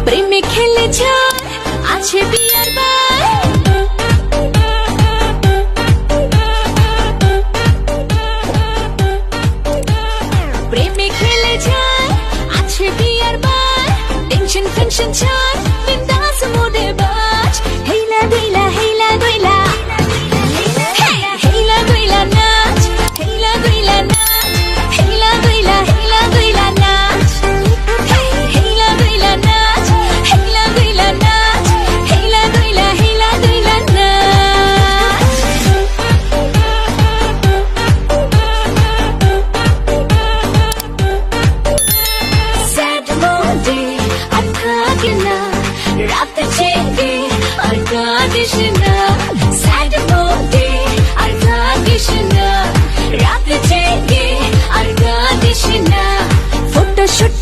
প্রেমে খেলে ঝড় আছে বিয়ার বার। প্রেমে খেলে ঝড় আছে বিয়ার বার। টেনশন ফেনশন ছাড় বিন্দাস মোডে বাজ। হেলা দইলা হেলা দইলা হেলা দইলা নাচ, হেলা দইলা নাচ, হেলা দইলা নাচ, হেলা দইলা নাচ, হেলা দইলা নাচ, হেলা দইলা নাচ। স্যাড মোডে আর থাকে না, রাতে জেগে আর কাঁদিস না। স্যাড মোডে আর থাকিস না, রাতে জেগে আর কাঁদিস না। Photo shoot